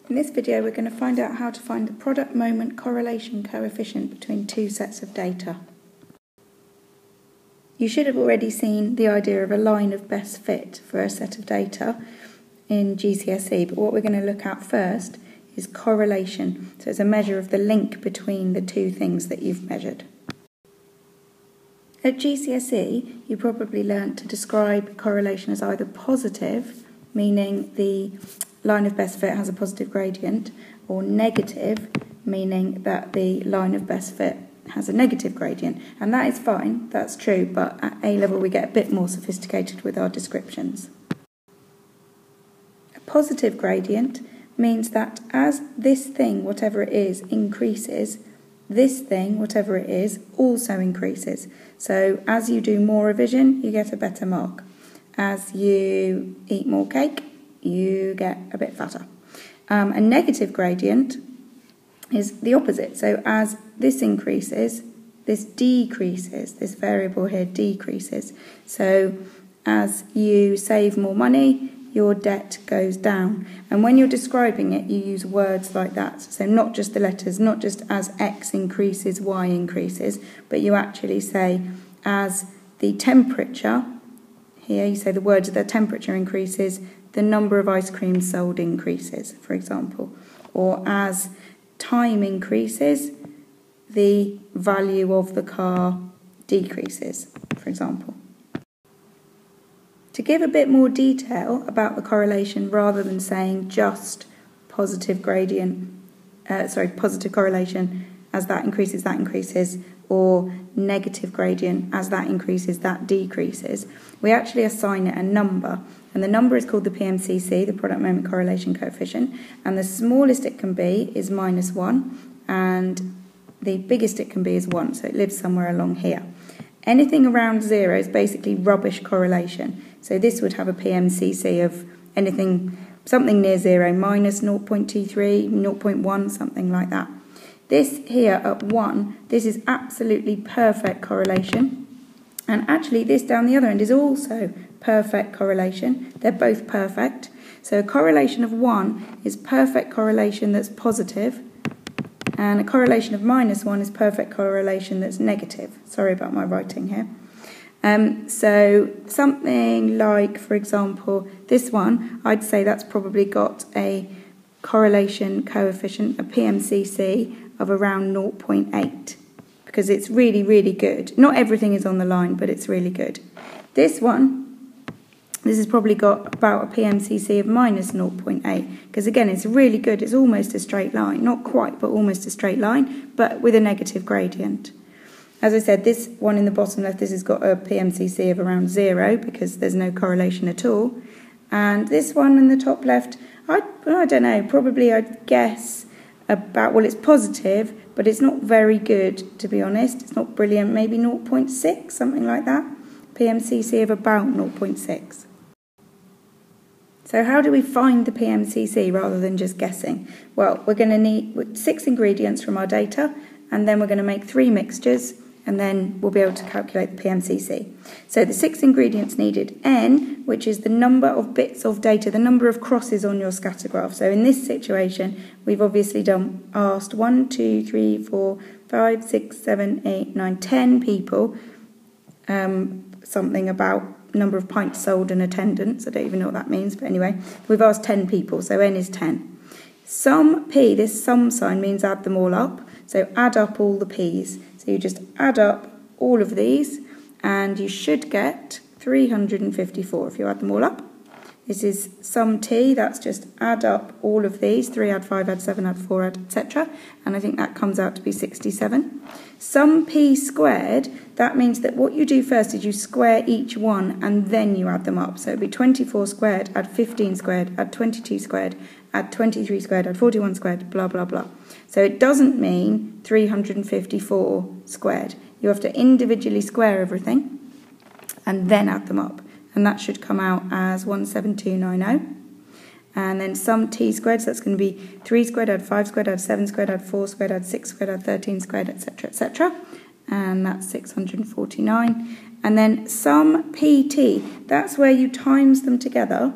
In this video we're going to find out how to find the product moment correlation coefficient between two sets of data. You should have already seen the idea of a line of best fit for a set of data in GCSE, but what we're going to look at first is correlation. So it's a measure of the link between the two things that you've measured. At GCSE you probably learnt to describe correlation as either positive, meaning the line of best fit has a positive gradient, or negative, meaning that the line of best fit has a negative gradient. And that is fine, that's true, but at A level we get a bit more sophisticated with our descriptions. A positive gradient means that as this thing, whatever it is, increases, this thing, whatever it is, also increases. So as you do more revision, you get a better mark. As you eat more cake, you get a bit fatter. A negative gradient is the opposite. So as this increases, this decreases. This variable here decreases. So as you save more money, your debt goes down. And when you're describing it, you use words like that. So not just the letters, not just as X increases, Y increases, but you actually say as the temperature, here you say the words the temperature increases, the number of ice creams sold increases, for example. Or as time increases, the value of the car decreases, for example. To give a bit more detail about the correlation, rather than saying just positive correlation, as that increases, or negative gradient, as that increases, that decreases, we actually assign it a number. And the number is called the PMCC, the product moment correlation coefficient, and the smallest it can be is -1, and the biggest it can be is 1, so it lives somewhere along here. Anything around 0 is basically rubbish correlation. So this would have a PMCC of something near 0, minus 0.23, 0.1, something like that. This here at 1, this is absolutely perfect correlation. And actually this down the other end is also perfect correlation. They're both perfect. So a correlation of 1 is perfect correlation that's positive, and a correlation of -1 is perfect correlation that's negative. Sorry about my writing here. So something like, for example, this one, I'd say that's probably got a correlation coefficient, a PMCC, of around 0.8, because it's really, really good. Not everything is on the line, but it's really good. This has probably got about a PMCC of -0.8, because again, it's really good. It's almost a straight line. Not quite, but almost a straight line, but with a negative gradient. As I said, this one in the bottom left, this has got a PMCC of around 0, because there's no correlation at all. And this one in the top left, I don't know, probably I'd guess about, well, it's positive, but it's not very good, to be honest. It's not brilliant, maybe 0.6, something like that. PMCC of about 0.6. So how do we find the PMCC rather than just guessing? Well, we're going to need 6 ingredients from our data, and then we're going to make 3 mixtures, and then we'll be able to calculate the PMCC. So the 6 ingredients needed, N, which is the number of bits of data, the number of crosses on your scatter graph. So in this situation, we've obviously asked 1, 2, 3, 4, 5, 6, 7, 8, 9, 10 people something about number of pints sold and attendance. I don't even know what that means, but anyway, we've asked 10 people, so N is 10. Sum P, this sum sign means add them all up, so add up all the P's. So you just add up all of these, and you should get 354 if you add them all up. This is sum T, that's just add up all of these, 3 add 5 add 7 add 4 add etc. And I think that comes out to be 67. Sum P squared, that means that what you do first is you square each one and then you add them up. So it would be 24 squared, add 15 squared, add 22 squared, add 23 squared, add 41 squared, blah, blah, blah. So it doesn't mean 354 squared. You have to individually square everything and then add them up. And that should come out as 17290. And then sum T squared, so that's going to be 3 squared, add 5 squared, add 7 squared, add 4 squared, add 6 squared, add 13 squared, etc., etc. And that's 649. And then sum PT, that's where you times them together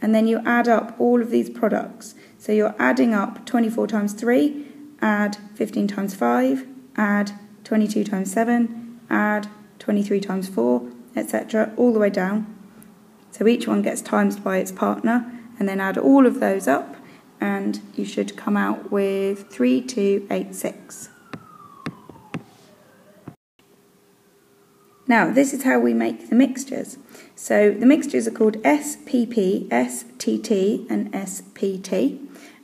and then you add up all of these products. So you're adding up 24 times 3, add 15 times 5, add 22 times 7, add 23 times 4, etc., all the way down. So each one gets times by its partner, and then add all of those up, and you should come out with 3286. Now, this is how we make the mixtures. So the mixtures are called SPP, STT, and SPT.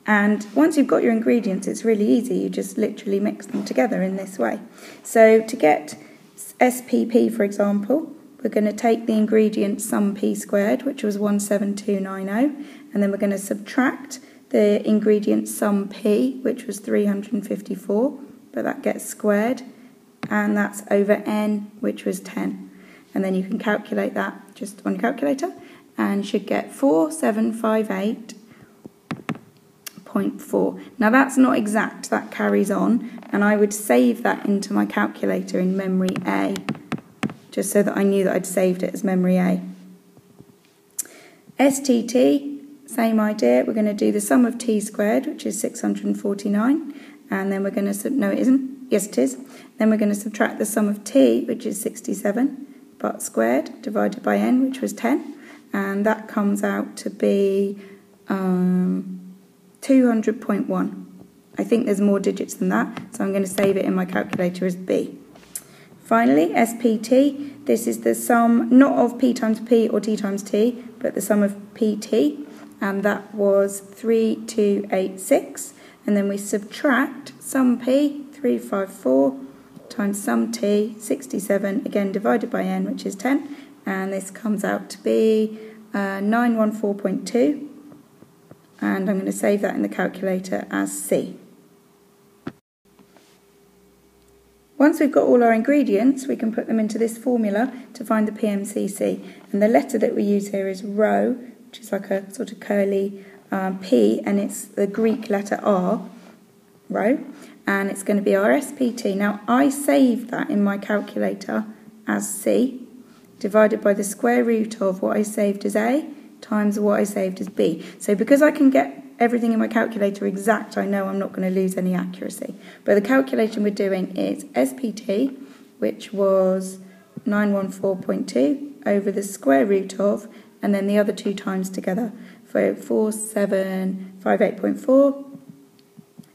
And once you've got your ingredients, it's really easy. You just literally mix them together in this way. So to get SPP, for example, we're going to take the ingredient sum P squared, which was 17290, and then we're going to subtract the ingredient sum P, which was 354, but that gets squared, and that's over N, which was 10. And then you can calculate that just on your calculator, and you should get 4758.4. Now that's not exact, that carries on, and I would save that into my calculator in memory A, just so that I knew that I'd saved it as memory A. STT, same idea, we're going to do the sum of T squared, which is 649, and then we're going to, no it isn't, yes it is, then we're going to subtract the sum of T, which is 67, but squared, divided by N, which was 10, and that comes out to be 200.1. I think there's more digits than that, so I'm going to save it in my calculator as B. Finally, SPT, this is the sum not of P times P or T times T, but the sum of PT, and that was 3286, and then we subtract sum P, 354, times sum T, 67, again divided by N, which is 10, and this comes out to be 914.2, and I'm going to save that in the calculator as C. Once we've got all our ingredients, we can put them into this formula to find the PMCC. And the letter that we use here is rho, which is like a sort of curly P, and it's the Greek letter R, rho, and it's going to be our SPT. Now, I saved that in my calculator as C, divided by the square root of what I saved as A, times what I saved as B. So because I can get everything in my calculator exact, I know I'm not going to lose any accuracy. But the calculation we're doing is SPT, which was 914.2, over the square root of, and then the other two times together, for 4758.4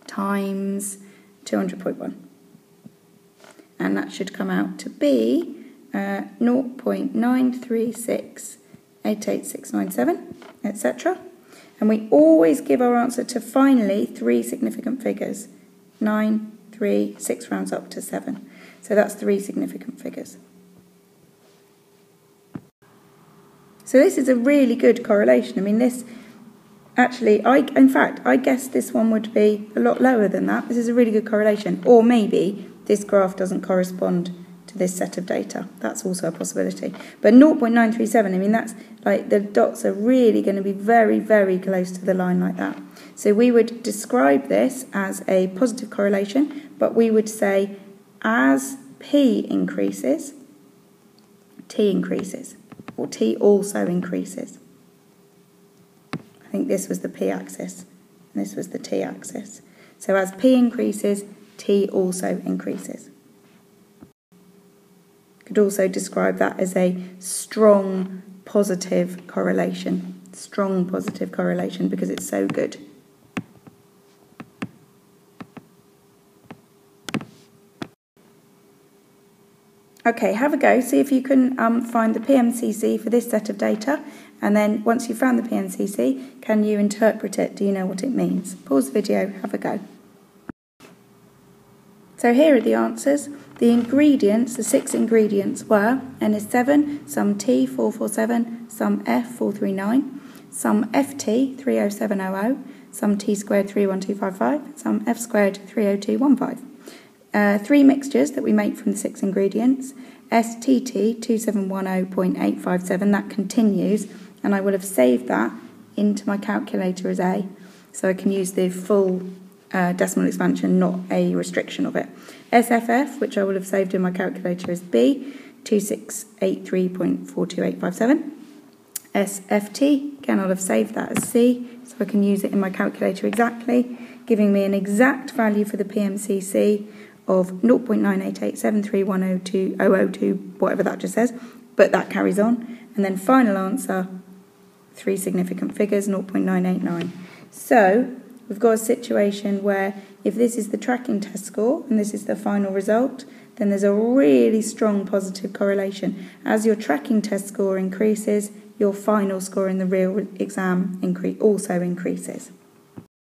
times 200.1. And that should come out to be 0.936888697, etc. And we always give our answer to finally 3 significant figures. 9, 3, 6 rounds up to 7. So that's 3 significant figures. So this is a really good correlation. I mean, this actually, in fact, I guess this one would be a lot lower than that. This is a really good correlation. Or maybe this graph doesn't correspond to this set of data. That's also a possibility. But 0.937, I mean, that's like the dots are really going to be very, very close to the line like that. So we would describe this as a positive correlation, but we would say as P increases, T increases, or T also increases. I think this was the P-axis, and this was the T-axis. So as P increases, T also increases. Could also describe that as a strong positive correlation. Strong positive correlation because it's so good. Okay, have a go. See if you can find the PMCC for this set of data. And then once you've found the PMCC, can you interpret it? Do you know what it means? Pause the video, have a go. So here are the answers. The ingredients, the 6 ingredients were N is 7, sum T 447, sum F 439, sum FT 30700, sum T squared 31255, sum F squared 30215. 3 mixtures that we make from the 6 ingredients. STT 2710.857, that continues, and I will have saved that into my calculator as A, so I can use the full decimal expansion, not a restriction of it. SFF, which I will have saved in my calculator as B, 2683.42857. SFT. Again, I'll have saved that as C, so I can use it in my calculator exactly, giving me an exact value for the PMCC of 0.98873102002, whatever that just says, but that carries on. And then final answer, 3 significant figures, 0.989. So we've got a situation where if this is the tracking test score and this is the final result, then there's a really strong positive correlation. As your tracking test score increases, your final score in the real exam also increases.